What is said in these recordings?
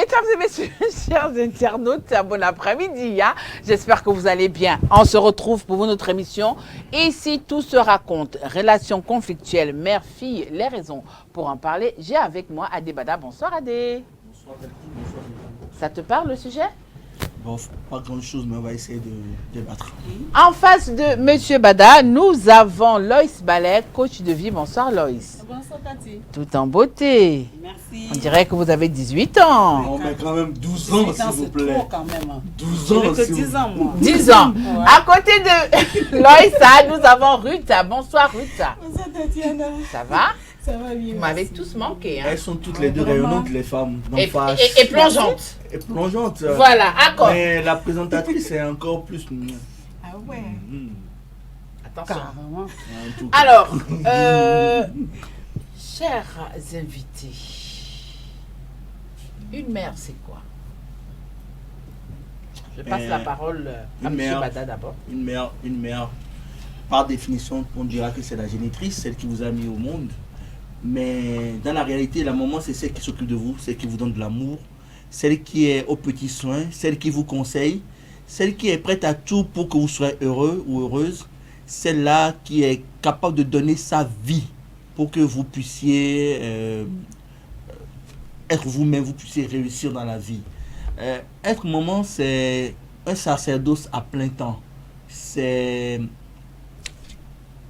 Mesdames et messieurs, chers internautes, bon après-midi. Hein? J'espère que vous allez bien. On se retrouve pour notre émission. Ici, tout se raconte. Relations conflictuelles, mère-fille, les raisons. Pour en parler, j'ai avec moi Adé Bada. Bonsoir Adé. Bonsoir Belki, bonsoir. Ça te parle le sujet? Bon, pas grand chose, mais on va essayer de débattre. En face de Monsieur Bada, nous avons Loïs Ballet, coach de vie. Bonsoir Loïs. Bonsoir Tati. Tout en beauté. Merci. On dirait que vous avez 18 ans. On met quand même 12 ans, s'il vous plaît. Trop quand même. 12 ans, que s'il vous 10 ans, moi. 10 ans. Ouais. À côté de Loïsa, nous avons Ruta. Bonsoir Ruta. Bonsoir Tatiana. Ça va? Ça va bien. Vous m'avez merci. tous manqué. Hein? Elles sont toutes les deux Vraiment. rayonnantes, les femmes. d'en Et, face. et plongeante. Et plongeantes. Voilà, accord. Mais la présentatrice est encore plus. Ah ouais. Attention. Carrément. En tout cas. Alors, chers invités, une mère, c'est quoi? Je passe la parole à une M. mère. Bada d'abord. Une mère, par définition, on dira que c'est la génitrice, celle qui vous a mis au monde. Mais dans la réalité, la maman, c'est celle qui s'occupe de vous, celle qui vous donne de l'amour, celle qui est aux petits soins, celle qui vous conseille, celle qui est prête à tout pour que vous soyez heureux ou heureuse, celle-là qui est capable de donner sa vie pour que vous puissiez être vous-même, vous puissiez réussir dans la vie. Être maman, c'est un sacerdoce à plein temps. C'est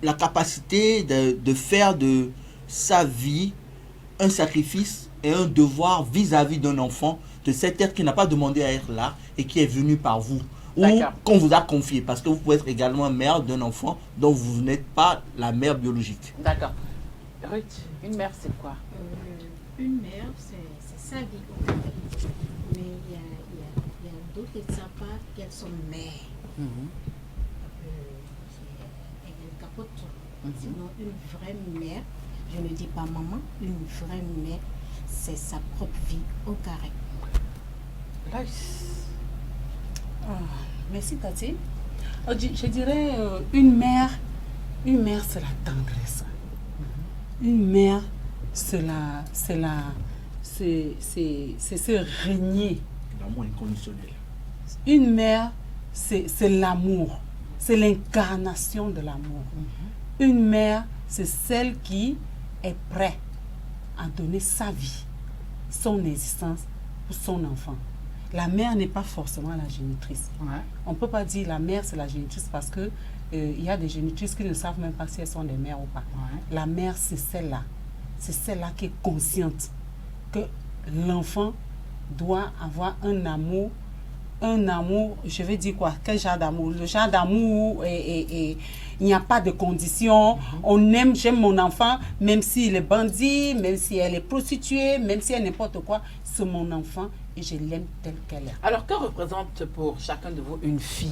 la capacité de faire de sa vie un sacrifice et un devoir vis-à-vis d'un enfant, de cet être qui n'a pas demandé à être là et qui est venu par vous, ou qu'on vous a confié, parce que vous pouvez être également mère d'un enfant dont vous n'êtes pas la mère biologique. D'accord. Ruth, une mère, c'est quoi? Une mère, c'est sa vie au carré. Mais il y a d'autres qui ne savent pas qu'elles sont mères. Elles capotent tout. Sinon, une vraie mère, je ne dis pas maman, une vraie mère, c'est sa propre vie au carré. Loïs. Merci Tati. Je dirais une mère, c'est la tendresse. Une mère, c'est se régner. L'amour inconditionnel. Une mère, c'est l'amour. C'est l'incarnation de l'amour. Une mère, c'est celle qui est prête à donner sa vie, son existence pour son enfant. La mère n'est pas forcément la génitrice. Ouais. On ne peut pas dire la mère c'est la génitrice parce que il y a des génitrices qui ne savent même pas si elles sont des mères ou pas. Ouais. La mère, c'est celle-là. C'est celle-là qui est consciente que l'enfant doit avoir un amour, je vais dire quoi? Quel genre d'amour? Le genre d'amour et il n'y a pas de conditions. J'aime mon enfant, même s'il est bandit, même si elle est prostituée, même si elle est n'importe quoi, c'est mon enfant et je l'aime telle qu'elle est. Alors, que représente pour chacun de vous une fille?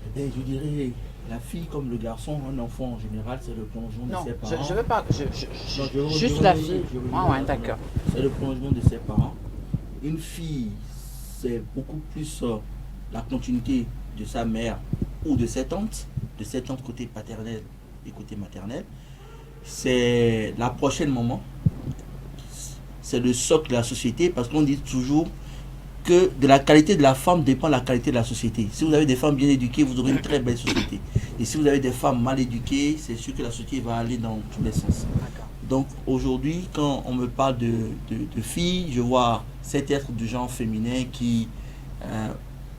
Eh bien, je dirais, la fille comme le garçon, un enfant en général, c'est le prolongement Non, de ses parents. je veux pas. Non, Juste la fille. Ouais, d'accord. C'est le prolongement de ses parents. Une fille, c'est beaucoup plus la continuité de sa mère ou de ses tantes côté paternel et côté maternel. C'est la prochaine maman. C'est le socle de la société, parce qu'on dit toujours que de la qualité de la femme dépend la qualité de la société. Si vous avez des femmes bien éduquées, vous aurez une très belle société. Et si vous avez des femmes mal éduquées, c'est sûr que la société va aller dans tous les sens. Donc aujourd'hui, quand on me parle de filles, je vois cet être du genre féminin qui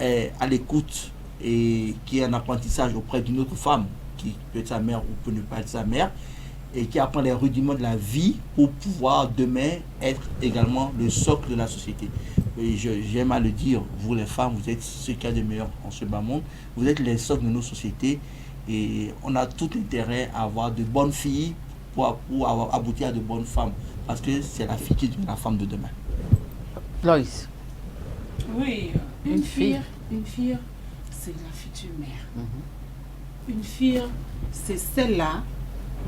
est à l'écoute et qui est en apprentissage auprès d'une autre femme, qui peut être sa mère ou peut ne pas être sa mère, et qui apprend les rudiments de la vie pour pouvoir demain être également le socle de la société. Et j'aime à le dire, vous les femmes, vous êtes ce qu'il y a de meilleur en ce bas monde, vous êtes les socles de nos sociétés et on a tout intérêt à avoir de bonnes filles pour aboutir à de bonnes femmes, parce que c'est la fille qui devient la femme de demain. Loïs. Oui, Une fille, c'est la future mère. Une fille, c'est celle-là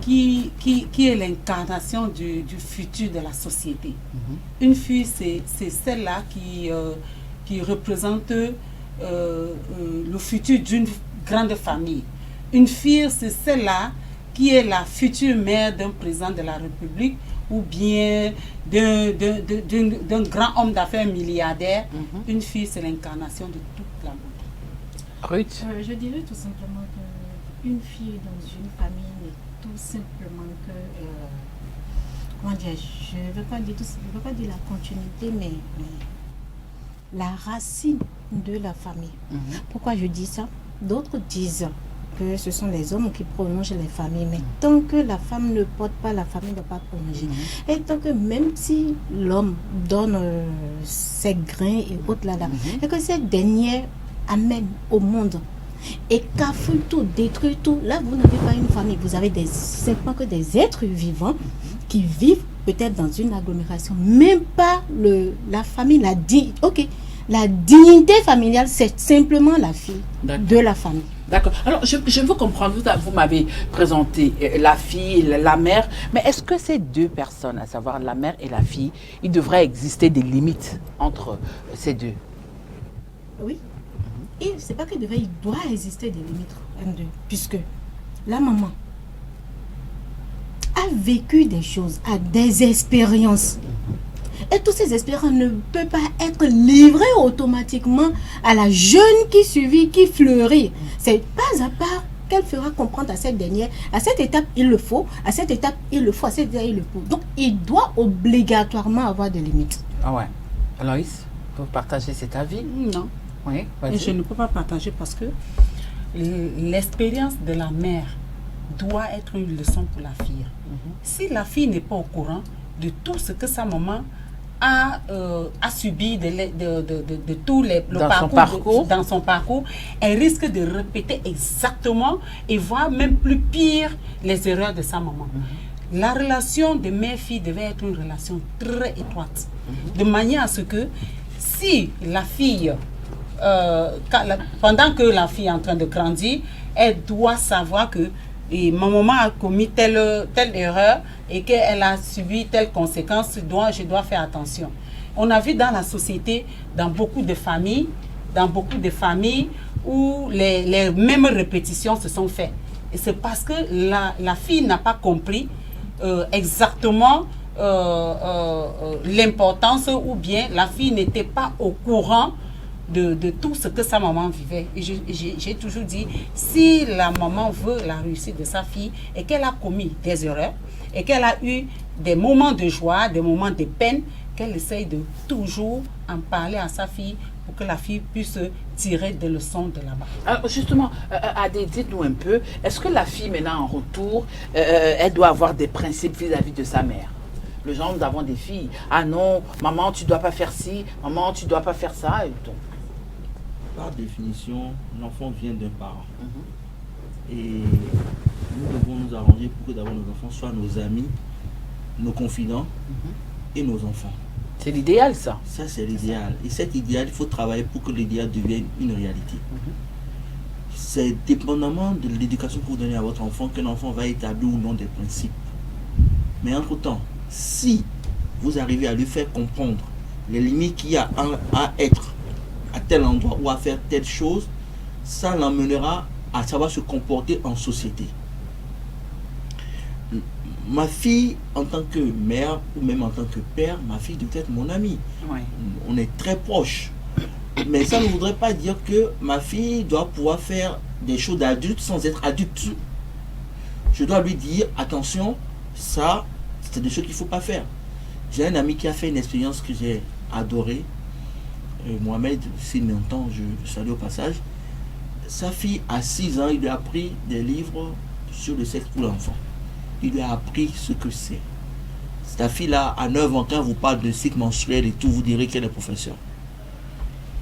qui est l'incarnation du futur de la société. Une fille, c'est celle-là qui représente le futur d'une grande famille. Une fille, c'est celle-là qui est la future mère d'un président de la République ou bien d'un grand homme d'affaires milliardaire, une fille, c'est l'incarnation de toute la beauté. Ruth? Je dirais tout simplement qu'une fille dans une famille n'est tout simplement que, comment dire, je ne veux pas dire la continuité, mais la racine de la famille. Pourquoi je dis ça? D'autres disent que ce sont les hommes qui prolongent les familles, mais tant que la femme ne porte pas, la famille ne va pas prolonger. Et tant que même si l'homme donne ses grains et autres là-bas, et que cette dernière amène au monde et cafouille tout, détruit tout, là vous n'avez pas une famille, vous avez c'est pas que des êtres vivants qui vivent peut-être dans une agglomération, même pas la famille, la dignité familiale, c'est simplement la fille de la famille. D'accord. Alors, je veux comprendre, vous m'avez présenté la fille, la mère, mais est-ce que ces deux personnes, à savoir la mère et la fille, il devrait exister des limites entre ces deux? Oui. Et c'est pas qu'il il doit exister des limites entre eux, puisque la maman a vécu des choses, a des expériences. Et toutes ces expériences ne peuvent pas être livrées automatiquement à la jeune qui suivit, qui fleurit. C'est pas à part qu'elle fera comprendre à cette dernière, à cette étape il le faut, à cette étape il le faut, à cette étape il le faut. Donc il doit obligatoirement avoir des limites. Ah ouais. Aloïs, vous partagez cet avis? Non. Oui, Et je ne peux pas partager parce que l'expérience de la mère doit être une leçon pour la fille. Si la fille n'est pas au courant de tout ce que sa maman a subi de tous les dans son parcours, elle risque de répéter exactement et voire même plus pire les erreurs de sa maman. La relation de mère-fille devait être une relation très étroite, de manière à ce que si la fille, pendant que la fille est en train de grandir, elle doit savoir que ma maman a commis telle erreur et qu'elle a subi telle conséquence, je dois faire attention. On a vu dans la société, dans beaucoup de familles où les mêmes répétitions se sont faites. Et c'est parce que la fille n'a pas compris exactement l'importance, ou bien la fille n'était pas au courant de tout ce que sa maman vivait. Et j'ai toujours dit, si la maman veut la réussite de sa fille et qu'elle a commis des erreurs et qu'elle a eu des moments de joie, des moments de peine, qu'elle essaye de toujours en parler à sa fille pour que la fille puisse tirer des leçons de là-bas. Alors justement, Adé, dites-nous un peu, est-ce que la fille maintenant en retour, elle doit avoir des principes vis-à-vis de sa mère? Le genre, nous avons des filles, ah non, maman tu dois pas faire ci, maman tu dois pas faire ça, et donc. Par définition, l'enfant vient d'un parent. Et nous devons nous arranger pour que d'abord nos enfants soient nos amis, nos confidents et nos enfants. C'est l'idéal, ça. Ça, c'est l'idéal. Et cet idéal, il faut travailler pour que l'idéal devienne une réalité. C'est dépendamment de l'éducation que vous donnez à votre enfant qu'un enfant va établir ou non des principes. Mais entre-temps, si vous arrivez à lui faire comprendre les limites qu'il y a à être à tel endroit ou à faire telle chose, ça l'emmènera à savoir se comporter en société. Ma fille, en tant que mère ou même en tant que père, ma fille doit être mon amie. Ouais. On est très proches. Mais ça ne voudrait pas dire que ma fille doit pouvoir faire des choses d'adultes sans être adulte. Je dois lui dire, attention, ça, c'est des choses qu'il ne faut pas faire. J'ai un ami qui a fait une expérience que j'ai adorée. Mohamed, s'il m'entend, je le salue au passage. Sa fille, à 6 ans, il lui a appris des livres sur le sexe pour l'enfant. Il lui a appris ce que c'est. Ta fille-là, à 9 ans, quand vous parle de cycle menstruel et tout, vous direz qu'elle est professeure.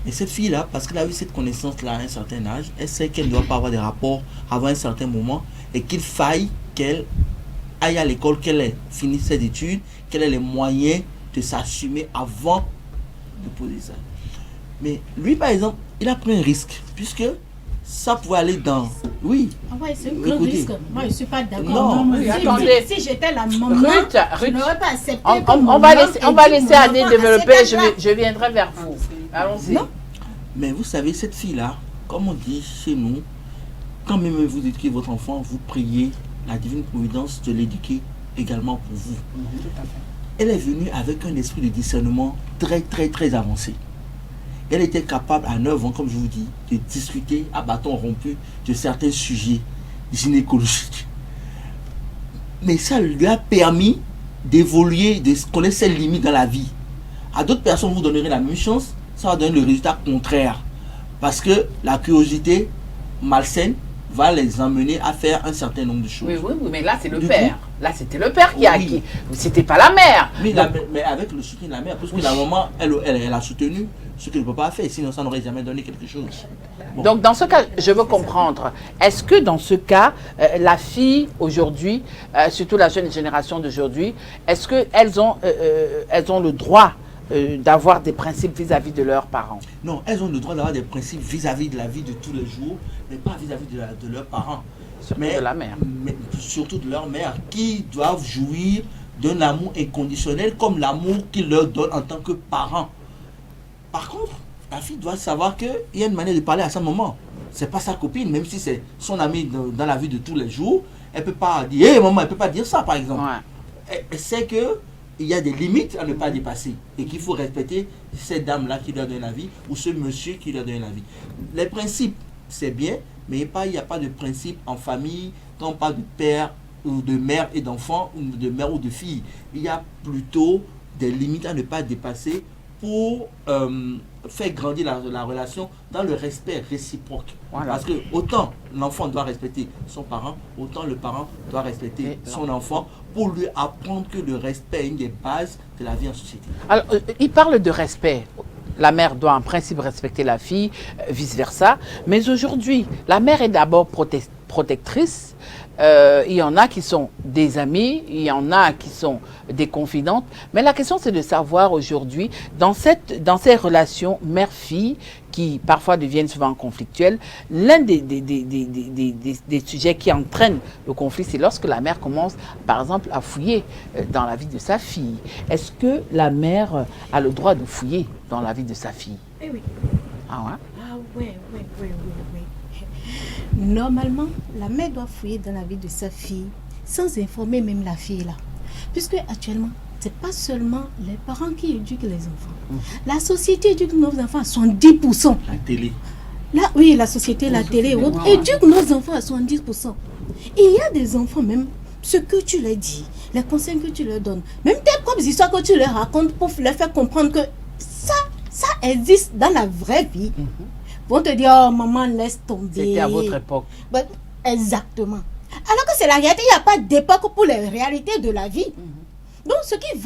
Et cette fille-là, parce qu'elle a eu cette connaissance-là à un certain âge, elle sait qu'elle ne doit pas avoir des rapports avant un certain moment et qu'il faille qu'elle aille à l'école, qu'elle ait fini ses études, qu'elle ait les moyens de s'assumer avant de poser ça. Mais lui, par exemple, il a pris un risque, puisque ça pouvait aller dans... Oui. Ah ouais, c'est un grand risque. Moi, je ne suis pas d'accord. Non, mais attendez. Si j'étais la maman, Ruth, je n'aurais pas accepté. On va laisser Adé développer, je viendrai vers vous. Allons-y. Mais vous savez, cette fille-là, comme on dit chez nous, quand même vous éduquez votre enfant, vous priez la divine providence de l'éduquer également pour vous. Tout à fait. Elle est venue avec un esprit de discernement très, très, très avancé. Elle était capable, à 9 ans, comme je vous dis, de discuter à bâton rompu de certains sujets gynécologiques. Mais ça lui a permis d'évoluer, de connaître ses limites dans la vie. À d'autres personnes, vous donnerez la même chance, ça va donner le résultat contraire. Parce que la curiosité malsaine va les emmener à faire un certain nombre de choses. Oui, mais là, c'est le Du père. coup, Là, c'était le père qui a oui. acquis. C'était pas la mère. Mais, Donc, mais avec le soutien de la mère, parce que la maman, elle a soutenu ce que le papa a fait, sinon ça n'aurait jamais donné quelque chose. Bon. Donc, dans ce cas, je veux comprendre, est-ce que dans ce cas, la fille aujourd'hui, surtout la jeune génération d'aujourd'hui, est-ce qu'elles ont le droit d'avoir des principes vis-à-vis de leurs parents? Non, elles ont le droit d'avoir des principes vis-à-vis de la vie de tous les jours, mais pas vis-à-vis de leurs parents. Surtout de la mère. Mais surtout de leur mère, qui doivent jouir d'un amour inconditionnel comme l'amour qu'ils leur donnent en tant que parents. Par contre, la fille doit savoir qu'il y a une manière de parler à sa maman. C'est pas sa copine, même si c'est son amie dans la vie de tous les jours. Elle peut pas dire, hé maman, elle peut pas dire ça par exemple. Ouais. Elle sait que il y a des limites à ne pas dépasser et qu'il faut respecter cette dame-là qui leur donne la vie ou ce monsieur qui leur donne la vie. Les principes, c'est bien, mais il n'y a pas de principe en famille quand on parle de père ou de mère et d'enfant ou de mère ou de fille. Il y a plutôt des limites à ne pas dépasser pour faire grandir la relation dans le respect réciproque. Voilà. Parce que autant l'enfant doit respecter son parent, autant le parent doit respecter Et son enfant pour lui apprendre que le respect est une des bases de la vie en société. Alors, il parle de respect. La mère doit en principe respecter la fille, vice-versa. Mais aujourd'hui, la mère est d'abord protectrice. Il y en a qui sont des amis, il y en a qui sont des confidentes. Mais la question, c'est de savoir aujourd'hui, dans ces relations mère-fille, qui parfois deviennent souvent conflictuelles, l'un des sujets qui entraînent le conflit, c'est lorsque la mère commence, par exemple, à fouiller dans la vie de sa fille. Est-ce que la mère a le droit de fouiller dans la vie de sa fille? Eh oui. Ah ouais? Ah oui. Normalement, la mère doit fouiller dans la vie de sa fille sans informer même la fille là. Puisque actuellement, ce n'est pas seulement les parents qui éduquent les enfants. La société éduque nos enfants à 70%. La télé. Là, oui, la société, la télé et autres éduquent nos enfants à 70%. Il y a des enfants même, ce que tu leur dis, les conseils que tu leur donnes, même tes propres histoires que tu leur racontes pour leur faire comprendre que ça existe dans la vraie vie. Vont te dire, oh maman, laisse tomber. C'était à votre époque. Exactement. Alors que c'est la réalité, il n'y a pas d'époque pour les réalités de la vie. Donc, ce qu'elles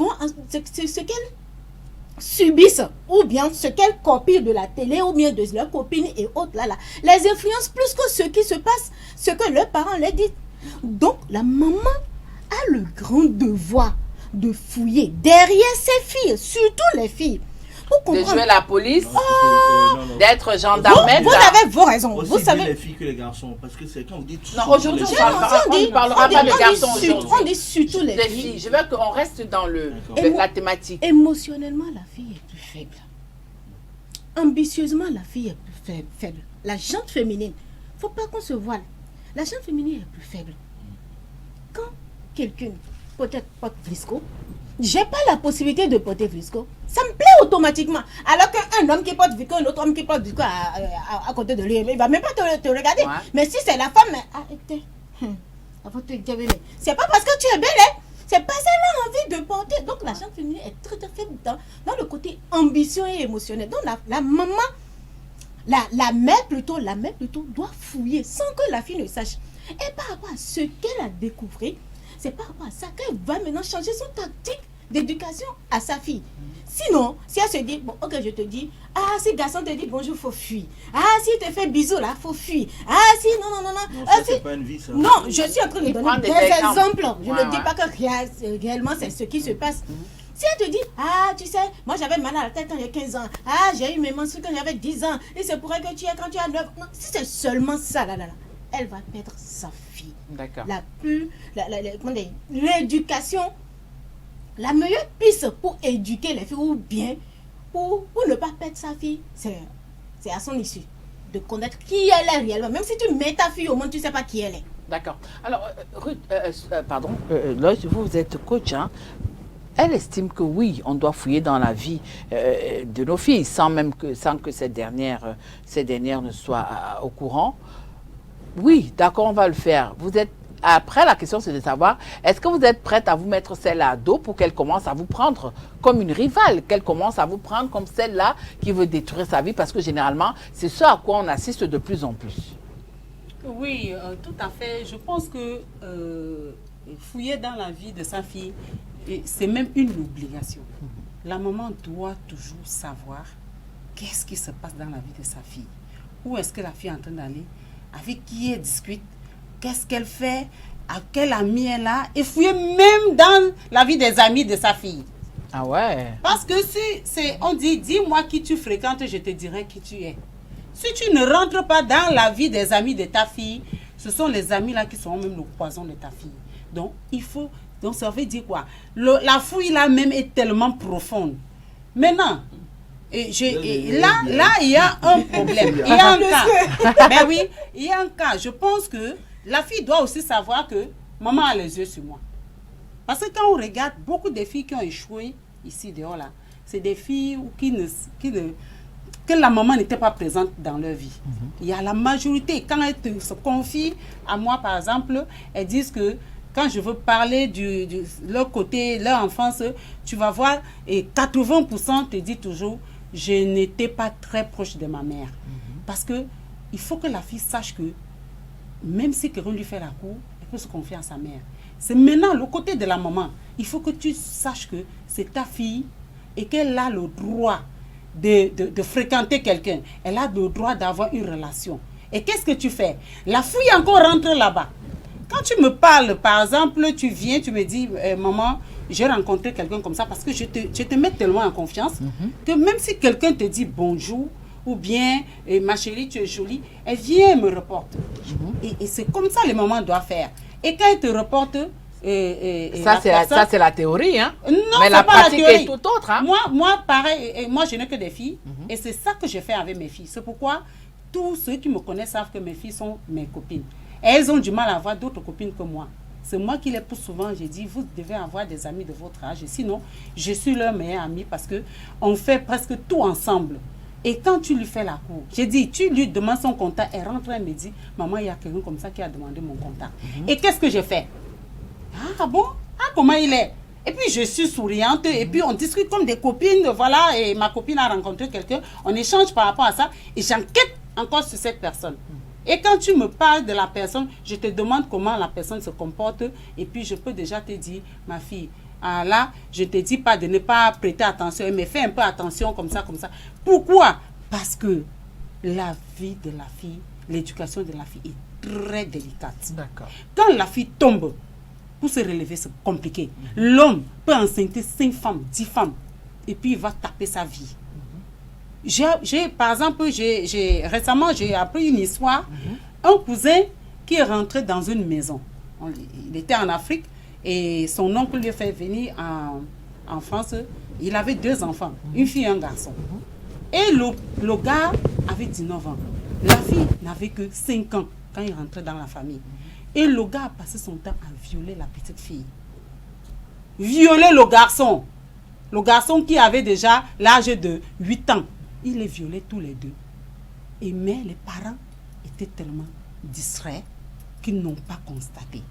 subissent, ou bien ce qu'elles copient de la télé, ou bien de leurs copines et autres, là, les influencent plus que ce qui se passe, ce que leurs parents leur disent. Donc, la maman a le grand devoir de fouiller derrière ses filles, surtout les filles. De jouer la police, Non. d'être gendarme. Vous avez vos raisons. Aussi Vous bien savez. les filles que les garçons, parce que c'est quand vous dites... Non, aujourd'hui, on ne parlera pas de garçons aujourd'hui. On dit surtout les Des filles. filles. Je veux qu'on reste dans la thématique. Émotionnellement, la fille est plus faible. Ambitieusement, la fille est plus faible. La jante féminine, il ne faut pas qu'on se voile. La jante féminine est plus faible. Quand quelqu'un, peut-être porte Vlisco, j'ai pas la possibilité de porter Vlisco, ça me plaît automatiquement. Alors qu'un homme qui porte Vlisco, un autre homme qui porte Vlisco à côté de lui, il ne va même pas te regarder. Ouais. Mais si c'est la femme, arrêtez. C'est pas parce que tu es belle, hein. C'est pas ça l'envie de porter. Donc la jante féminine est très très faible dans le côté ambition et émotionnel. Donc la maman, la mère plutôt doit fouiller sans que la fille ne sache. Et par rapport à ce qu'elle a découvert, c'est par rapport à ça qu'elle va maintenant changer son tactique d'éducation à sa fille. Sinon, si elle se dit, bon, ok, je te dis, si le garçon te dit bonjour, il faut fuir. S'il te fait bisous, là, il faut fuir. Si, non. C'est pas une vie, ça. Non, je suis en train de donner des exemples. Je ne dis pas que réellement, c'est ce qui se passe. Si elle te dit, tu sais, moi j'avais mal à la tête quand j'ai 15 ans. J'ai eu mes menstrues quand j'avais 10 ans. Et c'est pour elle que tu es quand tu as 9 ans. Non, si c'est seulement ça, elle va perdre sa fille. D'accord. L'éducation, la meilleure piste pour éduquer les filles, ou bien pour ne pas perdre sa fille, c'est à son issue de connaître qui elle est réellement. Même si tu mets ta fille au monde, tu ne sais pas qui elle est. D'accord. Alors, Ruth, pardon, là, vous êtes coach, hein. Elle estime que oui, on doit fouiller dans la vie de nos filles sans que ces dernières ne soient au courant. Oui, d'accord, on va le faire. Après, la question, c'est de savoir, est-ce que vous êtes prête à vous mettre celle-là à dos pour qu'elle commence à vous prendre comme une rivale, qu'elle commence à vous prendre comme celle-là qui veut détruire sa vie, parce que généralement, c'est ce à quoi on assiste de plus en plus. Oui, tout à fait. Je pense que fouiller dans la vie de sa fille, c'est même une obligation. La maman doit toujours savoir qu'est-ce qui se passe dans la vie de sa fille. Où est-ce que la fille est en train d'aller, avec qui elle discute, qu'est-ce qu'elle fait, à quel ami elle a, et fouiller même dans la vie des amis de sa fille. Ah ouais. Parce que si on dit, dis-moi qui tu fréquentes, je te dirai qui tu es. Si tu ne rentres pas dans la vie des amis de ta fille, ce sont les amis là qui seront même le poison de ta fille. Donc, donc ça veut dire quoi? La fouille là même est tellement profonde. Maintenant, là, il y a un problème. Il y a un cas. Mais oui, il y a un cas. Je pense que la fille doit aussi savoir que maman a les yeux sur moi. Parce que quand on regarde beaucoup de filles qui ont échoué ici dehors là, c'est des filles que la maman n'était pas présente dans leur vie. Il y a la majorité, quand elles se confient à moi par exemple, elles disent que quand je veux parler de leur côté, leur enfance, tu vas voir, et 80% te dit toujours, je n'étais pas très proche de ma mère. Parce que il faut que la fille sache que même si quelqu'un lui fait la cour, elle peut se confier à sa mère. C'est maintenant le côté de la maman. Il faut que tu saches que c'est ta fille et qu'elle a le droit de fréquenter quelqu'un. Elle a le droit d'avoir une relation. Et qu'est-ce que tu fais? La fille encore rentre là-bas. Quand tu me parles, par exemple, tu viens, tu me dis, maman, j'ai rencontré quelqu'un comme ça, parce que je te mets tellement en confiance que même si quelqu'un te dit bonjour, ou bien, ma chérie, tu es jolie, elle vient et me reporte. Et c'est comme ça les mamans doivent faire. Et quand elle te reporte, ça, c'est la théorie, hein? Non, mais la pratique est tout autre, hein? Moi, pareil, moi, je n'ai que des filles, et c'est ça que je fais avec mes filles. C'est pourquoi tous ceux qui me connaissent savent que mes filles sont mes copines. Et elles ont du mal à avoir d'autres copines que moi. C'est moi qui les pousse souvent. J'ai dit, vous devez avoir des amis de votre âge. Et sinon, je suis leur meilleure amie parce qu'on fait presque tout ensemble. Et quand tu lui fais la cour, j'ai dit, tu lui demandes son contact, elle rentre et me dit, maman, il y a quelqu'un comme ça qui a demandé mon contact. Et qu'est-ce que j'ai fait? Ah bon? Ah, comment il est? Et puis je suis souriante, et puis on discute comme des copines, voilà, et ma copine a rencontré quelqu'un, on échange par rapport à ça, et j'enquête encore sur cette personne. Et quand tu me parles de la personne, je te demande comment la personne se comporte, et puis je peux déjà te dire, ma fille, ah là, je ne te dis pas de ne pas prêter attention, mais fais un peu attention comme ça, comme ça. Pourquoi? Parce que la vie de la fille, l'éducation de la fille est très délicate. D'accord. Quand la fille tombe, pour se relever, c'est compliqué. L'homme peut enceinter 5 femmes, 10 femmes, et puis il va taper sa vie. Par exemple, récemment, j'ai appris une histoire. Un cousin qui est rentré dans une maison. Il était en Afrique et son oncle lui a fait venir en France. Il avait 2 enfants, une fille et un garçon. Et le gars avait 19 ans. La fille n'avait que 5 ans quand il rentrait dans la famille. Et le gars a passé son temps à violer la petite fille. Violer le garçon. Le garçon qui avait déjà l'âge de 8 ans. Il les violait tous les deux. Mais les parents étaient tellement distraits qu'ils n'ont pas constaté.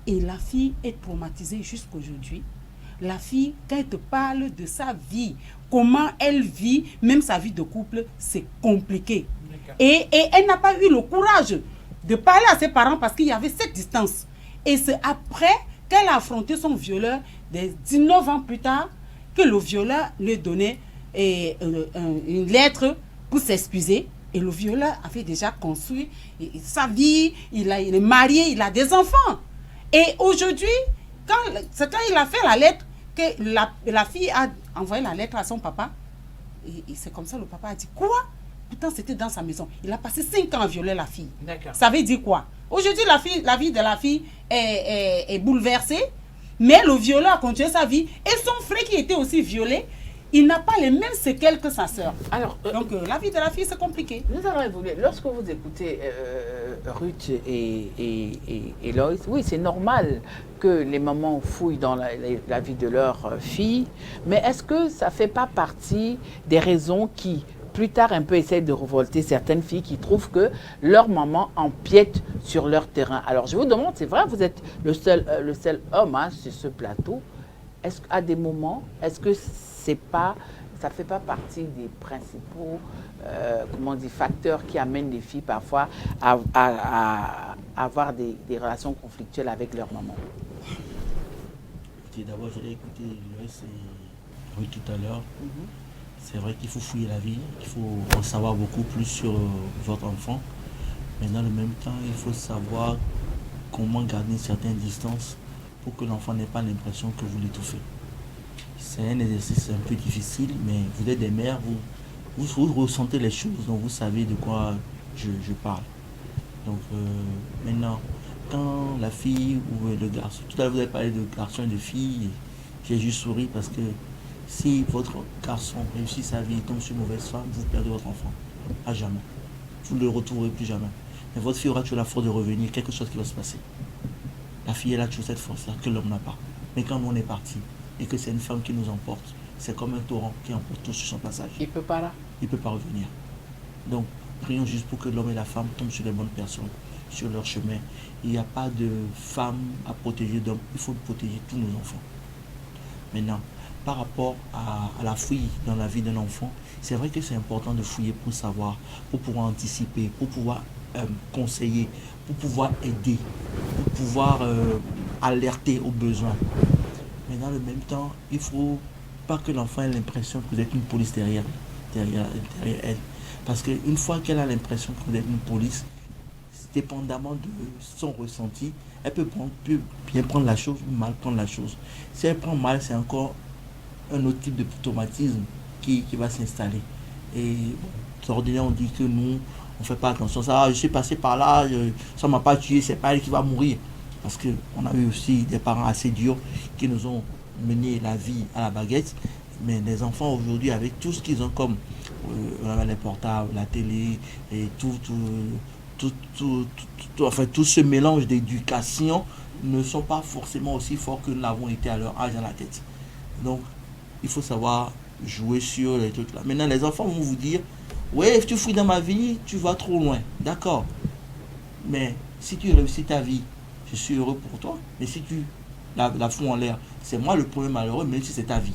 Et la fille est traumatisée jusqu'aujourd'hui. La fille, quand elle te parle de sa vie, comment elle vit, même sa vie de couple, c'est compliqué. Et elle n'a pas eu le courage de parler à ses parents parce qu'il y avait cette distance. Et c'est après qu'elle a affronté son violeur, des 19 ans plus tard, que le violeur lui donnait une lettre pour s'excuser. Et le violeur avait déjà construit sa vie, il est marié, il a des enfants. Et aujourd'hui, quand il a fait la lettre, que la fille a envoyé la lettre à son papa, et c'est comme ça le papa a dit, quoi? Pourtant, c'était dans sa maison. Il a passé 5 ans à violer la fille. Ça veut dire quoi? Aujourd'hui, la vie de la fille est bouleversée, mais le violeur a continué sa vie. Et son frère qui était aussi violé, il n'a pas les mêmes séquelles que sa sœur. Alors, Donc, la vie de la fille, c'est compliqué. nous allons évoluer. Lorsque vous écoutez Ruth et Loïs, oui, c'est normal que les mamans fouillent dans la vie de leur fille, mais est-ce que ça ne fait pas partie des raisons qui, plus tard, un peu essayent de révolter certaines filles qui trouvent que leur maman empiète sur leur terrain? Alors, je vous demande, c'est vrai, vous êtes le seul homme sur ce plateau. Est-ce qu'à des moments, est-ce que ça ne fait pas partie des principaux facteurs qui amènent les filles parfois à avoir des relations conflictuelles avec leur maman? D'abord, j'ai écouté Loïs et Ruth tout à l'heure. C'est vrai qu'il faut fouiller la vie, il faut en savoir beaucoup plus sur votre enfant. Mais dans le même temps, il faut savoir comment garder une certaine distance pour que l'enfant n'ait pas l'impression que vous l'étouffez. C'est un exercice un peu difficile, mais vous êtes des mères, vous ressentez les choses, donc vous savez de quoi je parle. Donc maintenant, quand la fille ou le garçon, tout à l'heure vous avez parlé de garçon et de fille, j'ai juste souri parce que si votre garçon réussit sa vie et tombe sur une mauvaise femme, vous perdez votre enfant. À jamais. Vous ne le retrouverez plus jamais. Mais votre fille aura toujours la force de revenir, quelque chose qui va se passer. La fille, elle a toujours cette force-là que l'homme n'a pas. Mais quand nous on est parti et que c'est une femme qui nous emporte, c'est comme un torrent qui emporte tout sur son passage. Il ne peut pas là. Il ne peut pas revenir. Donc, prions juste pour que l'homme et la femme tombent sur les bonnes personnes, sur leur chemin. Il n'y a pas de femme à protéger d'homme. Il faut protéger tous nos enfants. Maintenant, par rapport à la fouille dans la vie d'un enfant, c'est vrai que c'est important de fouiller pour savoir, pour pouvoir anticiper, pour pouvoir conseiller, pour pouvoir aider, pour pouvoir alerter aux besoins. Mais dans le même temps, il ne faut pas que l'enfant ait l'impression que vous êtes une police derrière elle. Parce qu'une fois qu'elle a l'impression que vous êtes une police, dépendamment de son ressenti, elle peut bien prendre la chose ou mal prendre la chose. Si elle prend mal, c'est encore un autre type de traumatisme qui va s'installer. Et bon, ordinaire, on dit que nous, on ne fait pas attention. Ça, je suis passé par là, ça ne m'a pas tué, c'est pas elle qui va mourir. Parce qu'on a eu aussi des parents assez durs qui nous ont mené la vie à la baguette. Mais les enfants aujourd'hui, avec tout ce qu'ils ont comme les portables, la télé et tout ce mélange d'éducation, ne sont pas forcément aussi forts que nous l'avons été à leur âge dans la tête. Donc, il faut savoir jouer sur les trucs là. Maintenant, les enfants vont vous dire, ouais, tu fouilles dans ma vie, tu vas trop loin. D'accord. Mais si tu réussis ta vie, je suis heureux pour toi. Mais si tu la fous en l'air, c'est moi le premier malheureux, même si c'est ta vie.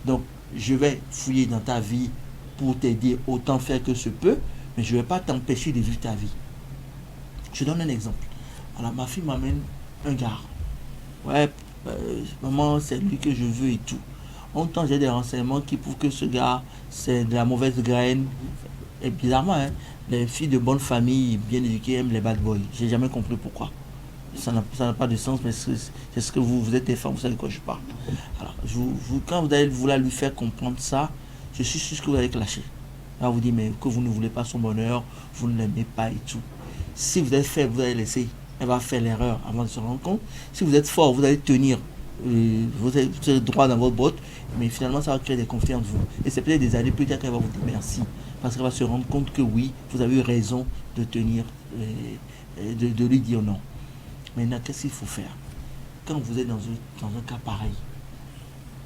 Donc, je vais fouiller dans ta vie pour t'aider autant faire que je peux, mais je ne vais pas t'empêcher de vivre ta vie. Je donne un exemple. Alors, ma fille m'amène un gars. Ouais, maman, c'est lui que je veux et tout. En temps, j'ai des renseignements qui prouvent que ce gars, c'est de la mauvaise graine. Et bizarrement, les filles de bonne famille, bien éduquées, aiment les bad boys. J'ai jamais compris pourquoi. Ça n'a pas de sens, mais c'est ce que vous êtes des femmes, vous savez de quoi je parle. Alors, quand vous allez vouloir lui faire comprendre ça, je suis sûr que vous allez clasher. Elle va vous dire, mais que vous ne voulez pas son bonheur, vous ne l'aimez pas et tout. Si vous êtes faible, vous allez laisser. Elle va faire l'erreur avant de se rendre compte. Si vous êtes fort, vous allez tenir. Vous êtes droit dans votre botte, mais finalement, ça va créer des conflits entre vous. Et c'est peut-être des années plus tard qu'elle va vous dire merci. Parce qu'elle va se rendre compte que oui, vous avez eu raison de tenir, de lui dire non. Maintenant, qu'est-ce qu'il faut faire? Quand vous êtes dans un cas pareil,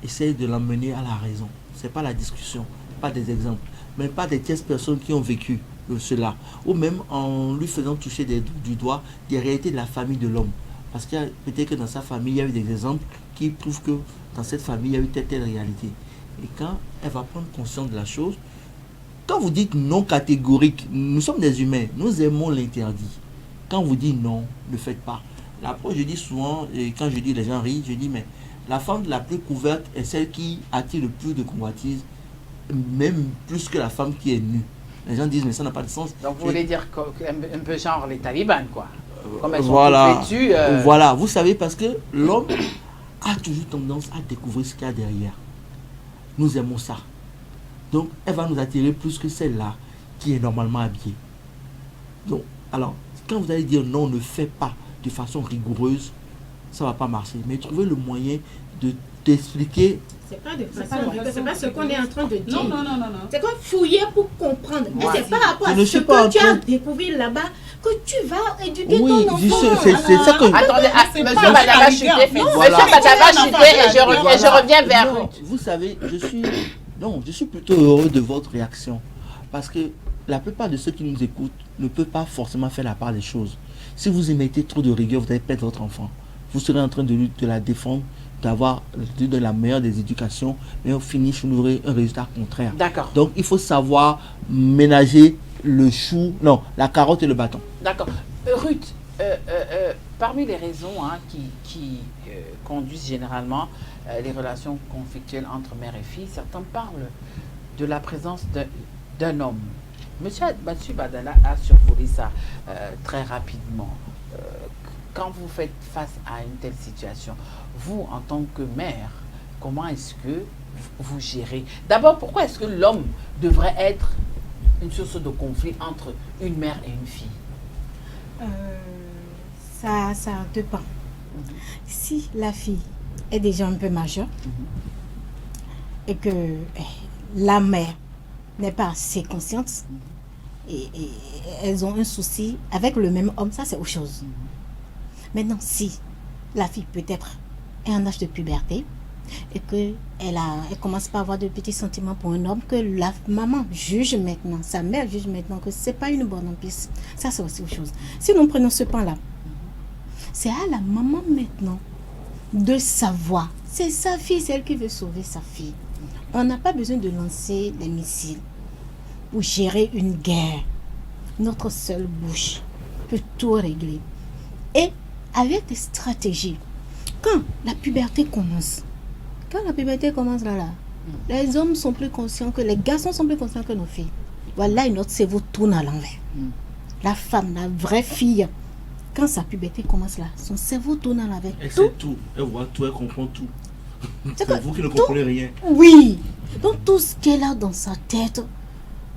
essayez de l'emmener à la raison. Ce n'est pas la discussion, pas des exemples, mais pas des tierces personnes qui ont vécu cela. Ou même en lui faisant toucher du doigt des réalités de la famille de l'homme. Parce qu'il y a peut-être que dans sa famille, il y a eu des exemples qui prouvent que dans cette famille, il y a eu telle réalité. Et quand elle va prendre conscience de la chose, quand vous dites non catégorique, nous sommes des humains, nous aimons l'interdit. Quand vous dites non, ne le faites pas. L'approche, je dis souvent, et quand je dis les gens rient, je dis, mais la femme la plus couverte est celle qui attire le plus de convoitise, même plus que la femme qui est nue. Les gens disent, mais ça n'a pas de sens. Donc vous voulez dire un peu genre les talibans, quoi. Comme elles sont voilà, toutes vêtues, voilà, vous savez, parce que l'homme a toujours tendance à découvrir ce qu'il y a derrière. Nous aimons ça. Donc, elle va nous attirer plus que celle-là qui est normalement habillée. Donc, alors, quand vous allez dire non, ne fais pas de façon rigoureuse, ça ne va pas marcher. Mais trouvez le moyen de t'expliquer. C'est pas de façon, c'est pas ce qu'on est en train de dire. Non. C'est comme fouiller pour comprendre. Mais c'est par rapport Je à ne ce suis pas que en tu as train- découvert là-bas que tu vas éduquer Oui, ton enfant. c'est ça que... Attendez, c'est monsieur pas Madame la a chuté. rigueur. Monsieur Non, voilà. Madame a C'est un chuté enfant et je qui a- reviens vers Non, Ruth. vous savez, je suis plutôt heureux de votre réaction. Parce que la plupart de ceux qui nous écoutent ne peuvent pas forcément faire la part des choses. Si vous émettez trop de rigueur, vous allez perdre votre enfant. Vous serez en train de la défendre, d'avoir de la meilleure des éducations, mais au finish, vous aurez un résultat contraire. D'accord. Donc, il faut savoir ménager la carotte et le bâton. D'accord. Ruth, parmi les raisons qui conduisent généralement les relations conflictuelles entre mère et fille, certains parlent de la présence d'un homme. Monsieur Badala a survolé ça très rapidement. Quand vous faites face à une telle situation, vous, en tant que mère, comment est-ce que vous gérez? D'abord, pourquoi est-ce que l'homme devrait être une source de conflit entre une mère et une fille? Ça dépend. Si la fille est déjà un peu majeure et que la mère n'est pas assez consciente et elles ont un souci avec le même homme, ça c'est autre chose. Maintenant, si la fille peut-être est en âge de puberté et qu'elle commence pas à avoir de petits sentiments pour un homme, que la maman juge maintenant, sa mère juge maintenant que c'est pas une bonne piste, ça c'est aussi autre chose. Si nous prenons ce pan-là, c'est à la maman maintenant de savoir. C'est sa fille, c'est elle qui veut sauver sa fille. On n'a pas besoin de lancer des missiles pour gérer une guerre. Notre seule bouche peut tout régler. Et avec des stratégies, quand la puberté commence, là, les hommes sont plus conscients que les garçons sont plus conscients que nos filles. Voilà, et notre cerveau tourne à l'envers. La femme, la vraie fille, quand sa puberté commence là, son cerveau tourne à l'envers. Elle sait tout, elle voit tout, elle comprend tout. C'est vous qui ne comprenez rien. Oui. Donc tout ce qu'elle a dans sa tête,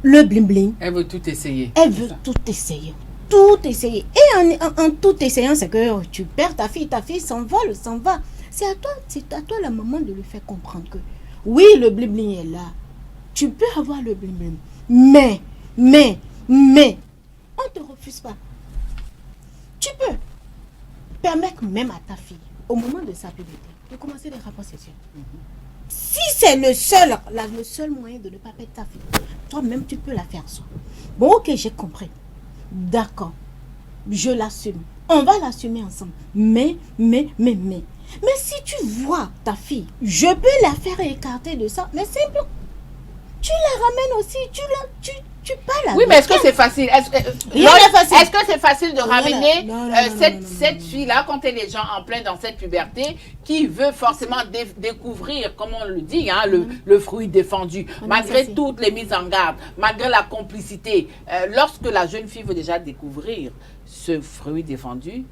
le bling bling, Elle veut tout essayer. elle veut tout essayer. Tout essayer. Et en tout essayant, c'est que tu perds ta fille s'envole, s'en va. C'est à toi la maman de lui faire comprendre que oui, le bling bling est là. Tu peux avoir le bling bling. Mais, on ne te refuse pas. Tu peux permettre même à ta fille, au moment de sa puberté, de commencer des rapports sexuels. Si c'est le seul moyen de ne pas perdre ta fille, toi-même tu peux la faire soi. Bon, ok, j'ai compris. D'accord, je l'assume. On va l'assumer ensemble. Mais si tu vois ta fille, je peux la faire écarter de ça. Mais simple. Tu la ramènes aussi, tu parles. Oui, mais est-ce que c'est facile? Est-ce que c'est facile de ramener Non, cette fille-là quand elle est déjà en plein dans cette puberté qui veut forcément découvrir, comme on le dit, hein, le fruit défendu, malgré toutes les mises en garde, malgré la complicité. Lorsque la jeune fille veut déjà découvrir ce fruit défendu,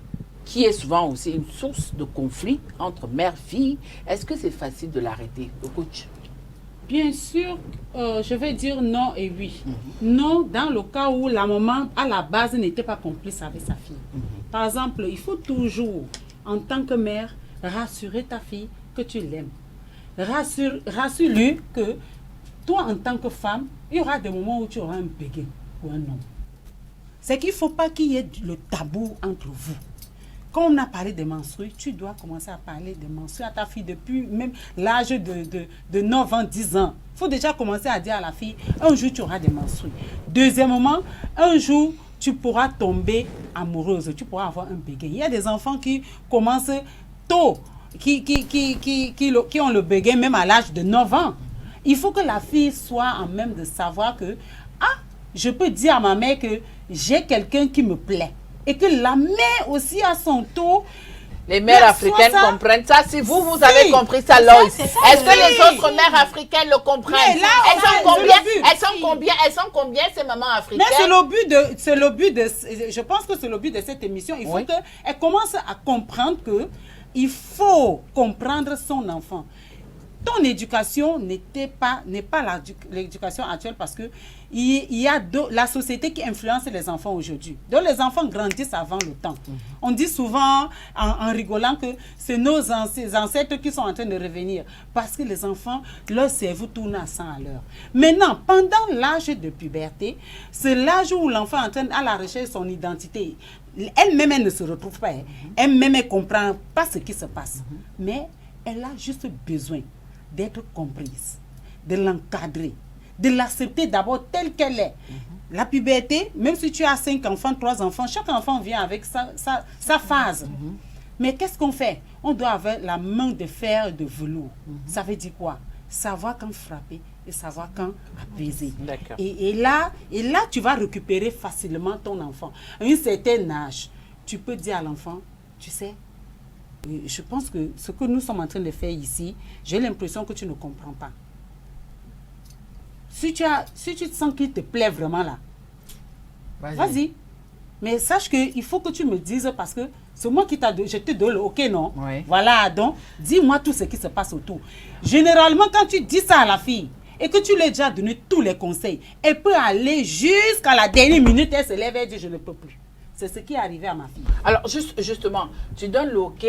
qui est souvent aussi une source de conflit entre mère et fille, est-ce que c'est facile de l'arrêter, le coach? Bien sûr, je vais dire non et oui. Non, dans le cas où la maman, à la base, n'était pas complice avec sa fille. Par exemple, il faut toujours, en tant que mère, rassurer ta fille que tu l'aimes. Rassure-lui que toi, en tant que femme, il y aura des moments où tu auras un béguin ou un homme. C'est qu'il ne faut pas qu'il y ait le tabou entre vous. Quand on a parlé des menstrues, tu dois commencer à parler des menstrues à ta fille depuis même l'âge de 9 ans, 10 ans. Il faut déjà commencer à dire à la fille, un jour tu auras des menstrues. Deuxièmement, un jour tu pourras tomber amoureuse, tu pourras avoir un béguin. Il y a des enfants qui commencent tôt, qui ont le béguin même à l'âge de 9 ans. Il faut que la fille soit en même de savoir que, je peux dire à ma mère que j'ai quelqu'un qui me plaît. Et que la mère aussi à son tour. Les mères africaines comprennent ça. Si vous avez compris ça, Loïs. Est-ce que les autres mères africaines le comprennent? Elles sont combien ces mamans africaines? Mais c'est le but de je pense que c'est le but de cette émission. Il faut qu'elle commence à comprendre que il faut comprendre son enfant. ton éducation n'est pas l'éducation actuelle parce que il y a la société qui influence les enfants aujourd'hui. Donc les enfants grandissent avant le temps. On dit souvent en rigolant que c'est nos ancêtres qui sont en train de revenir parce que les enfants, leur cerveau tourne à 100 à l'heure. Maintenant, pendant l'âge de puberté, c'est l'âge où l'enfant est en train à la recherche de son identité. Elle-même, elle ne se retrouve pas. Elle-même, elle ne comprend pas ce qui se passe. Mais elle a juste besoin d'être comprise, de l'encadrer, de l'accepter d'abord telle qu'elle est. La puberté, même si tu as 5 enfants, 3 enfants, chaque enfant vient avec sa phase. Mais qu'est-ce qu'on fait? On doit avoir la main de fer de velours. Ça veut dire quoi? Savoir quand frapper et savoir quand apaiser. Et là, tu vas récupérer facilement ton enfant. À un certain âge, tu peux dire à l'enfant, tu sais, je pense que ce que nous sommes en train de faire ici, j'ai l'impression que tu ne comprends pas. Si tu te sens qu'il te plaît vraiment là, vas-y. Mais sache qu'il faut que tu me dises parce que c'est moi qui je te donne le OK, non? Oui. Voilà, donc dis-moi tout ce qui se passe autour. Généralement, quand tu dis ça à la fille et que tu lui as déjà donné tous les conseils, elle peut aller jusqu'à la dernière minute, elle se lève et dit je ne peux plus. C'est ce qui est arrivé à ma fille. Alors, justement, tu donnes le OK.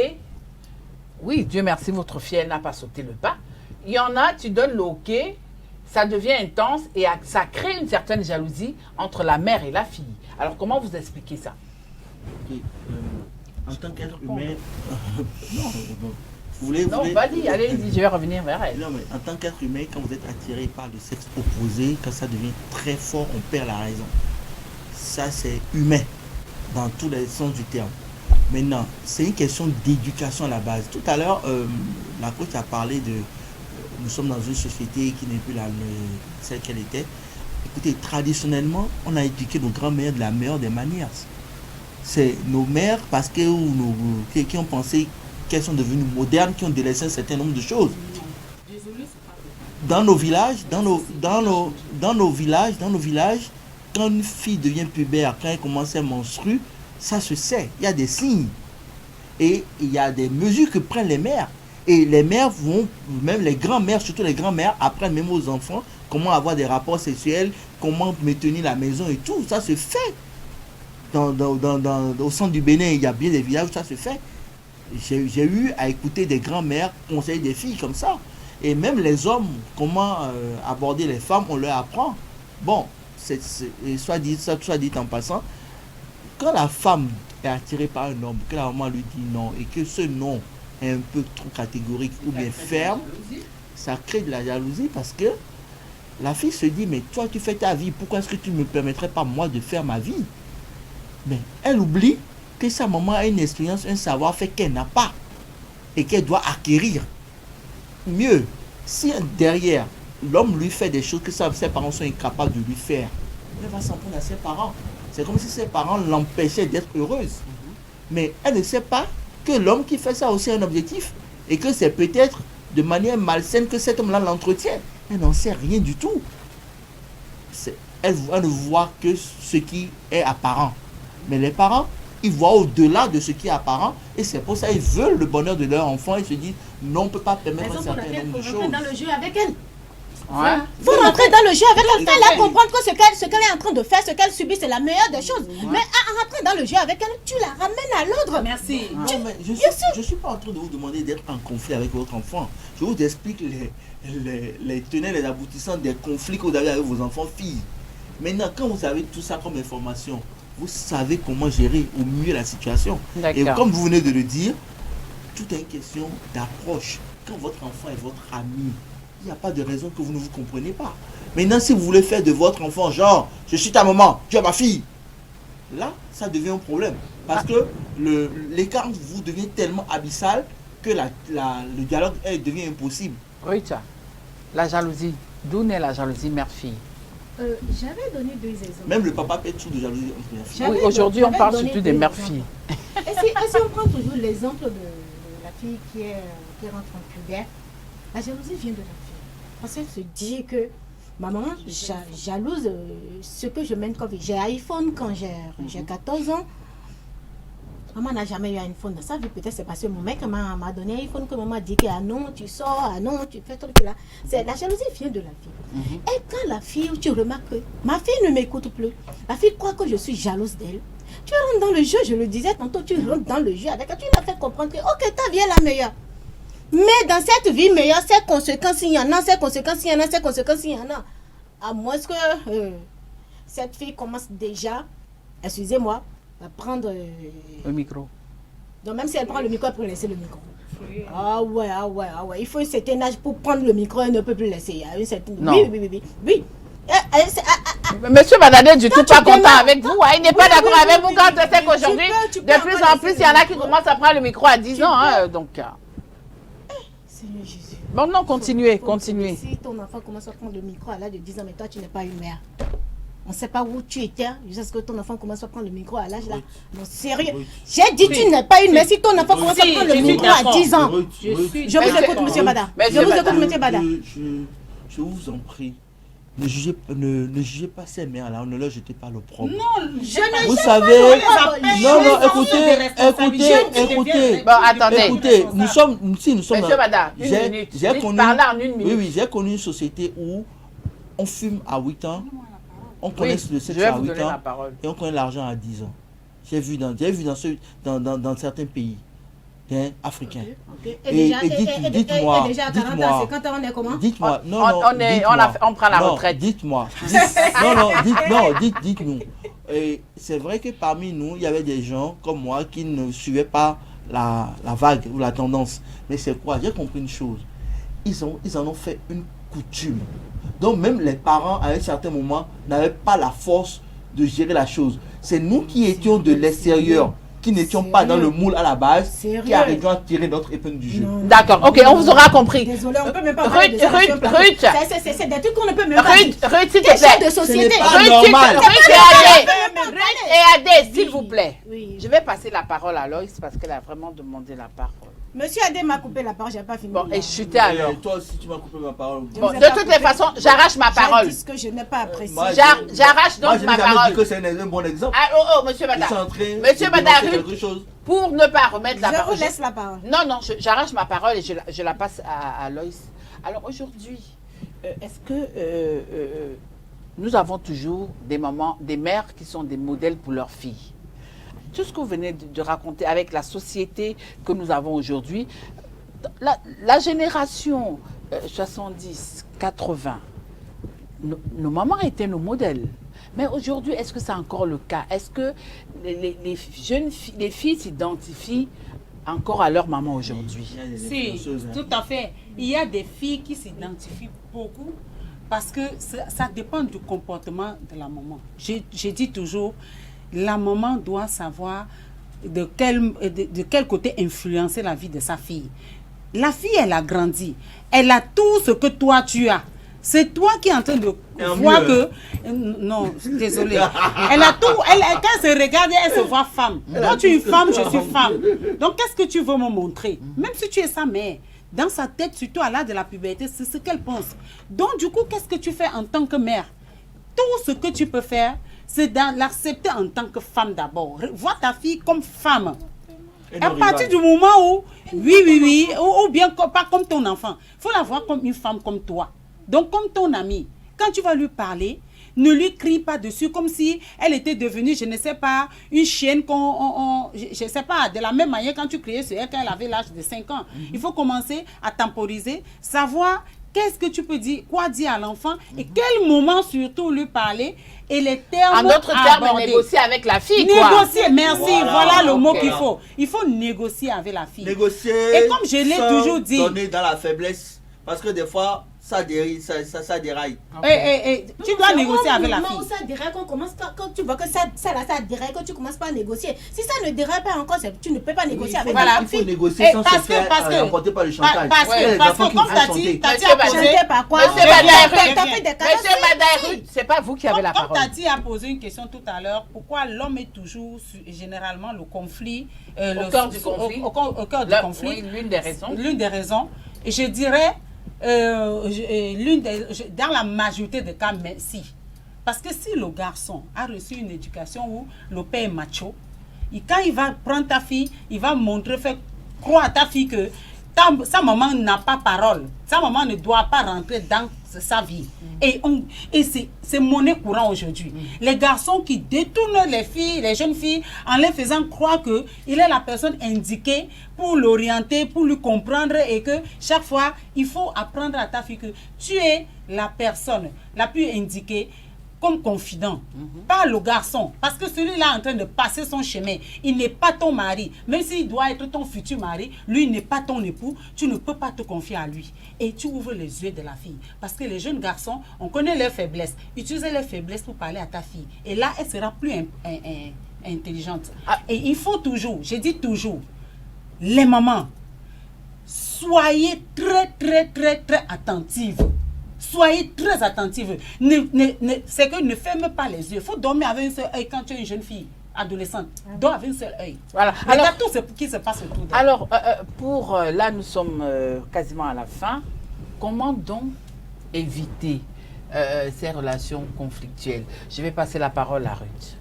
Oui, Dieu merci, votre fille, elle n'a pas sauté le pas. Il y en a, tu donnes le OK, ça devient intense et ça crée une certaine jalousie entre la mère et la fille. Alors, comment vous expliquez ça? En tant qu'être humain... non, vas-y, allez-y, je vais revenir vers elle. Non, mais en tant qu'être humain, quand vous êtes attiré par le sexe opposé, quand ça devient très fort, on perd la raison. Ça, c'est humain, dans tous les sens du terme. Maintenant, c'est une question d'éducation à la base. Tout à l'heure, la coach a parlé de... nous sommes dans une société qui n'est plus celle qu'elle était. Écoutez, traditionnellement, on a éduqué nos grands-mères de la meilleure des manières. C'est nos mères, parce que qui ont pensé qu'elles sont devenues modernes, qui ont délaissé un certain nombre de choses. Dans nos villages, quand une fille devient pubère, quand elle commence à menstruer, ça se sait, il y a des signes. Et il y a des mesures que prennent les mères. Et les mères vont, même les grands-mères, surtout les grands-mères, apprennent même aux enfants comment avoir des rapports sexuels, comment maintenir la maison et tout. Ça se fait. Au centre du Bénin, il y a bien des villages où ça se fait. J'ai eu à écouter des grands-mères conseiller des filles comme ça. Et même les hommes, comment aborder les femmes, on leur apprend. Bon, soit dit en passant, quand la femme est attirée par un homme, que la maman lui dit non, et que ce non est un peu trop catégorique ou bien ferme, ça crée de la jalousie parce que la fille se dit, mais toi tu fais ta vie, pourquoi est-ce que tu ne me permettrais pas moi de faire ma vie? Mais elle oublie que sa maman a une expérience, un savoir-faire qu'elle n'a pas et qu'elle doit acquérir. Mieux, si derrière, l'homme lui fait des choses que ses parents sont incapables de lui faire, elle va s'en prendre à ses parents. C'est comme si ses parents l'empêchaient d'être heureuse. Mais elle ne sait pas que l'homme qui fait ça aussi a un objectif et que c'est peut-être de manière malsaine que cet homme-là l'entretient. Elle n'en sait rien du tout. Elle ne voit que ce qui est apparent. Mais les parents, ils voient au-delà de ce qui est apparent et c'est pour ça qu'ils veulent le bonheur de leur enfant et se disent non, on ne peut pas permettre un certain nombre de choses. Dans le jeu avec elle. Ouais. Faut rentrer dans le jeu avec elle, faire comprendre que ce qu'elle est en train de faire, ce qu'elle subit, c'est la meilleure des choses. Mais en rentrant dans le jeu avec elle, tu la ramènes à l'ordre. Merci. Non, mais je suis pas en train de vous demander d'être en conflit avec votre enfant. Je vous explique les tenants, les aboutissants des conflits que vous avez avec vos enfants filles. Maintenant, quand vous avez tout ça comme information, vous savez comment gérer au mieux la situation. Et comme vous venez de le dire, tout est une question d'approche. Quand votre enfant est votre ami, il n'y a pas de raison que vous ne vous compreniez pas. Maintenant, si vous voulez faire de votre enfant, genre, je suis ta maman, tu es ma fille, là, ça devient un problème. Parce que l'écart vous devient tellement abyssal que le dialogue devient impossible. Rita, la jalousie, d'où naît la jalousie mère-fille? J'avais donné 2 exemples. Même le papa peut être sous de jalousie entre les filles. Oui, aujourd'hui, on parle surtout des mères-filles. Et si on prend toujours l'exemple de la fille qui rentre en pubère, la jalousie vient de la fille. Parce qu'elle se dit que ma maman jalouse ce que je mène comme vie. J'ai iPhone quand j'ai 14 ans. Maman n'a jamais eu un iPhone dans sa vie. Peut-être c'est parce que mon mec m'a donné un iPhone que maman dit que ah non, tu sors, ah non, tu fais tout là. C'est la jalousie vient de la fille. Et quand la fille, tu remarques que ma fille ne m'écoute plus, la fille croit que je suis jalouse d'elle. Tu rentres dans le jeu, je le disais tantôt, tu rentres dans le jeu avec elle, tu l'as fait comprendre que ok, ta vie est la meilleure. Mais dans cette vie meilleure, ces conséquences, il y en a, ces conséquences, il y en a, ces conséquences, il y en a. À moins que cette fille commence déjà, excusez-moi, à prendre le micro. Donc même si elle prend le micro, elle peut laisser le micro. Ah ouais. Il faut un certain âge pour prendre le micro, elle ne peut plus laisser. Il y a une certaine... Non. Oui. Monsieur Badadé du tout pas content démarres, avec vous. Hein. Il n'est pas d'accord avec vous quand on sait qu'aujourd'hui, tu peux de plus en plus, il y en a qui commencent à prendre le micro à 10 ans. Hein, donc, Seigneur Jésus. bon, non, continuez. Si ton enfant commence à prendre le micro à l'âge de 10 ans, mais toi, tu n'es pas une mère. On ne sait pas où tu étais jusqu'à ce que ton enfant commence à prendre le micro à l'âge là. Non, sérieux. J'ai dit tu n'es pas une mère. Si ton enfant commence à prendre le micro à 10 ans. Je vous écoute, monsieur Bada. Je vous écoute, monsieur Bada. Je vous en prie. Ne jugez pas ces mères-là, ne leur jetez pas l'opprobre. Non, je ne Vous jette savez, pas écoutez. Bon, attendez. Écoutez, nous sommes Monsieur Bada, une minute. Parlez en une minute. Oui, j'ai connu une société où on fume à 8 ans, on connaît le sexe à 8 ans et on connaît l'argent à 10 ans. J'ai vu dans certains pays africains. Et dites-moi, déjà, à 40 ans, 50 ans, on est comment? dites-moi, on prend la retraite. Dites-nous. Et c'est vrai que parmi nous, il y avait des gens comme moi qui ne suivaient pas la vague ou la tendance. Mais c'est quoi? J'ai compris une chose. Ils en ont fait une coutume. Donc même les parents, à un certain moment, n'avaient pas la force de gérer la chose. C'est nous qui étions de l'extérieur, qui n'étions pas dans le moule à la base, qui arrivions à tirer notre épingle du jeu. D'accord, ok, on vous aura compris. Désolé, on peut même pas parler de ça. Ruth, c'est des trucs qu'on ne peut même pas dire. Ruth, s'il te plaît. De société. Ruth et Adé, s'il vous plaît. Oui. Je vais passer la parole à Loïs parce qu'elle a vraiment demandé la parole. Monsieur Adé m'a coupé la parole, j'ai pas fini. Bon, et chutez alors. Toi aussi, tu m'as coupé ma parole. Bon, de toutes les façons, j'arrache ma parole. J'ai dit ce que je n'ai pas apprécié. J'arrache donc ma parole. Moi, je dis que c'est un bon exemple. Ah, monsieur Bada. Monsieur Bada, pour ne pas remettre la parole. Je vous laisse la parole. Non, j'arrache ma parole et je la passe à Loïs. Alors aujourd'hui, est-ce que nous avons toujours des mères qui sont des modèles pour leurs filles? Tout ce que vous venez de raconter avec la société que nous avons aujourd'hui, la génération 70, 80, nos mamans étaient nos modèles. Mais aujourd'hui, est-ce que c'est encore le cas? Est-ce que les filles s'identifient encore à leur maman aujourd'hui? Si, tout à fait. Il y a des filles qui s'identifient beaucoup parce que ça dépend du comportement de la maman. Je dis toujours, la maman doit savoir de quel côté influencer la vie de sa fille. La fille, elle a grandi. Elle a tout ce que toi, tu as. C'est toi qui es en train de voir que... Non, désolée. Elle a tout. Quand elle se regarde, elle se voit femme. Toi, tu es une femme, je suis femme. Donc, qu'est-ce que tu veux me montrer? Même si tu es sa mère, dans sa tête, surtout à l'âge de la puberté, c'est ce qu'elle pense. Donc, du coup, qu'est-ce que tu fais en tant que mère? Tout ce que tu peux faire, c'est de l'accepter en tant que femme d'abord. Vois ta fille comme femme. À partir du moment où, oui, ou bien pas comme ton enfant, il faut la voir comme une femme comme toi. Donc, comme ton amie, quand tu vas lui parler, ne lui crie pas dessus comme si elle était devenue, je ne sais pas, une chienne je ne sais pas, de la même manière quand tu criais sur elle quand elle avait l'âge de 5 ans. Il faut commencer à temporiser, savoir qu'est-ce que tu peux dire, quoi dire à l'enfant et quel moment surtout lui parler et les termes en d'autres termes, négocier avec la fille. Négocier, merci, voilà le mot qu'il faut. Il faut négocier avec la fille. Négocier. Et comme je l'ai toujours dit. Donner dans la faiblesse, parce que des fois, ça déraille. Tu dois négocier avec la fille. Ça déraille quand tu vois que ça déraille, quand tu commences pas à négocier. Si ça ne déraille pas encore, tu ne peux pas négocier avec la fille. Il faut négocier sans se faire emporter par le chantage. Parce que comme Tati a posé... Monsieur Badaï, c'est pas vous qui avez la parole. Comme Tati a posé une question tout à l'heure, pourquoi l'homme est toujours généralement le conflit, au cœur du conflit. Au cœur du conflit. L'une des raisons. L'une des raisons. Et je dirais... dans la majorité des cas, merci. Parce que si le garçon a reçu une éducation où le père est macho, quand il va prendre ta fille, il va montrer, faire croire à ta fille que sa maman n'a pas parole. Sa maman ne doit pas rentrer dans sa vie. Et c'est monnaie courante aujourd'hui. Les garçons qui détournent les filles, les jeunes filles, en les faisant croire qu'il est la personne indiquée pour l'orienter, pour lui comprendre, et que chaque fois, il faut apprendre à ta fille que tu es la personne la plus indiquée comme confident, pas le garçon. Parce que celui-là est en train de passer son chemin. Il n'est pas ton mari. Même s'il doit être ton futur mari, lui n'est pas ton époux. Tu ne peux pas te confier à lui. Et tu ouvres les yeux de la fille. Parce que les jeunes garçons, on connaît leurs faiblesses. Utilisez leurs faiblesses pour parler à ta fille. Et là, elle sera plus intelligente. Et il faut toujours, je dis toujours, les mamans, soyez très, très, très, très attentives. Soyez très attentive. C'est que ne ferme pas les yeux. Il faut dormir avec un seul œil quand tu es une jeune fille adolescente. Dors avec un seul œil. Voilà. Alors, tout ce qui se passe autour d'elle. Alors, là, nous sommes quasiment à la fin. Comment donc éviter ces relations conflictuelles? Je vais passer la parole à Ruth.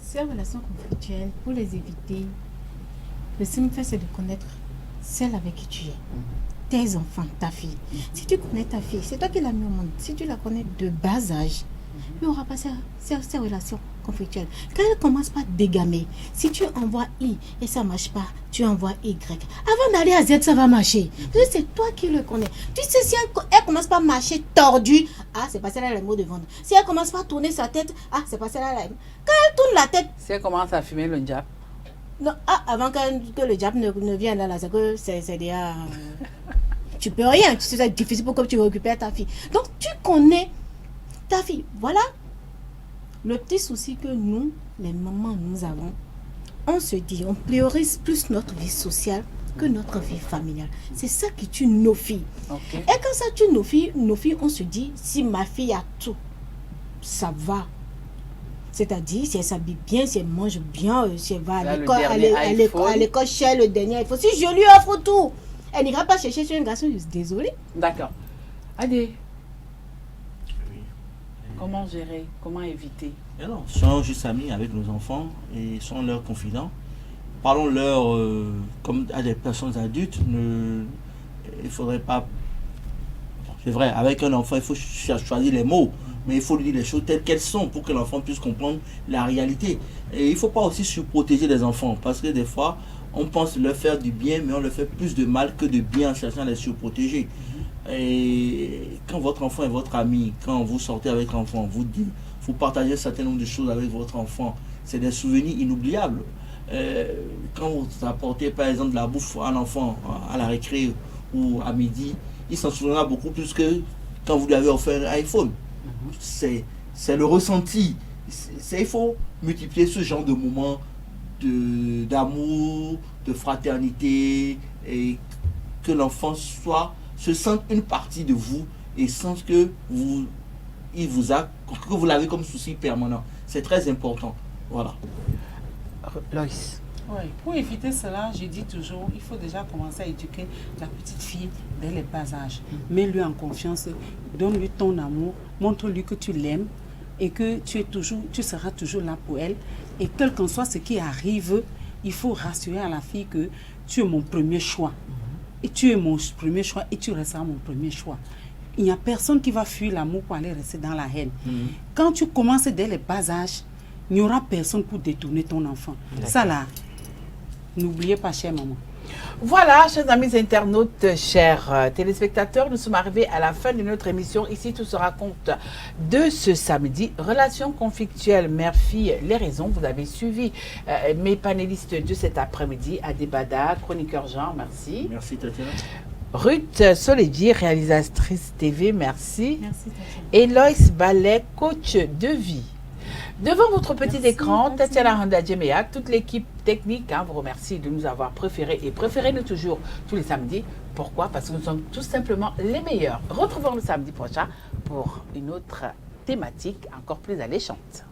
Ces relations conflictuelles, pour les éviter, le simple fait, c'est de connaître celle avec qui tu es. Tes enfants, ta fille. Si tu connais ta fille, c'est toi qui l'as mis au monde. Si tu la connais de bas âge, il n'y aura pas ces relations conflictuelles. Quand elle commence par dégamer, si tu envoies I et ça ne marche pas, tu envoies Y. Avant d'aller à Z, ça va marcher. C'est toi qui le connais. Tu sais, si elle commence par marcher tordue, c'est pas celle-là le mot de vendre. Si elle commence par tourner sa tête, c'est pas celle-là. Quand elle tourne la tête... Si elle commence à fumer le diable. Non, avant que le diable ne vienne là, c'est que c'est déjà... tu peux rien, c'est difficile pour que tu récupères ta fille. Donc, tu connais ta fille. Voilà le petit souci que nous, les mamans, nous avons. On se dit, on priorise plus notre vie sociale que notre vie familiale. C'est ça qui tue nos filles. Okay. Et quand ça tue nos filles, on se dit, si ma fille a tout, ça va. C'est-à-dire, si elle s'habille bien, si elle mange bien, si elle va à l'école, chez le dernier iPhone. Si je lui offre tout, elle n'ira pas chercher sur un garçon, je suis désolée. D'accord. Allez. Oui. Comment gérer? Comment éviter? Alors, soyons juste amis avec nos enfants et soyons leurs confidents. Parlons-leur comme à des personnes adultes. Il ne faudrait pas... C'est vrai, avec un enfant, il faut choisir les mots. Mais il faut lui dire les choses telles qu'elles sont pour que l'enfant puisse comprendre la réalité. Et il ne faut pas aussi surprotéger les enfants parce que des fois, on pense leur faire du bien, mais on leur fait plus de mal que de bien en cherchant à les surprotéger. Et quand votre enfant est votre ami, quand vous sortez avec l'enfant, vous partagez un certain nombre de choses avec votre enfant, c'est des souvenirs inoubliables. Quand vous apportez par exemple de la bouffe à un enfant à la récré ou à midi, il s'en souviendra beaucoup plus que quand vous lui avez offert un iPhone. C'est le ressenti. Il faut multiplier ce genre de moments d'amour, de fraternité, et que l'enfant se sente une partie de vous et sente que vous l'avez comme souci permanent. C'est très important. Voilà. Loïs. Oui, pour éviter cela, je dis toujours, il faut déjà commencer à éduquer la petite fille dès les bas âges. Mets-lui en confiance, donne-lui ton amour, montre-lui que tu l'aimes et que tu seras toujours là pour elle. Et quel qu'en soit ce qui arrive, il faut rassurer à la fille que tu es mon premier choix. Et tu es mon premier choix et tu resteras mon premier choix. Il n'y a personne qui va fuir l'amour pour aller rester dans la haine. Quand tu commences dès les bas âges, il n'y aura personne pour détourner ton enfant. Ça là, n'oubliez pas, chère maman. Voilà, chers amis internautes, chers téléspectateurs, nous sommes arrivés à la fin de notre émission. Ici, tout se raconte de ce samedi. Relations conflictuelles, mère-fille, les raisons. Vous avez suivi mes panélistes de cet après-midi. Adébada, chroniqueur Jean, merci. Merci, Tatiana. Ruth Soledji, réalisatrice TV, merci. Merci, Tatiana. Et Loïs Ballet, coach de vie. Devant votre petit écran, Tatiana Handa Djemea, toute l'équipe technique vous remercie de nous avoir préférés et préférez-nous toujours tous les samedis. Pourquoi? Parce que nous sommes tout simplement les meilleurs. Retrouvons le samedi prochain pour une autre thématique encore plus alléchante.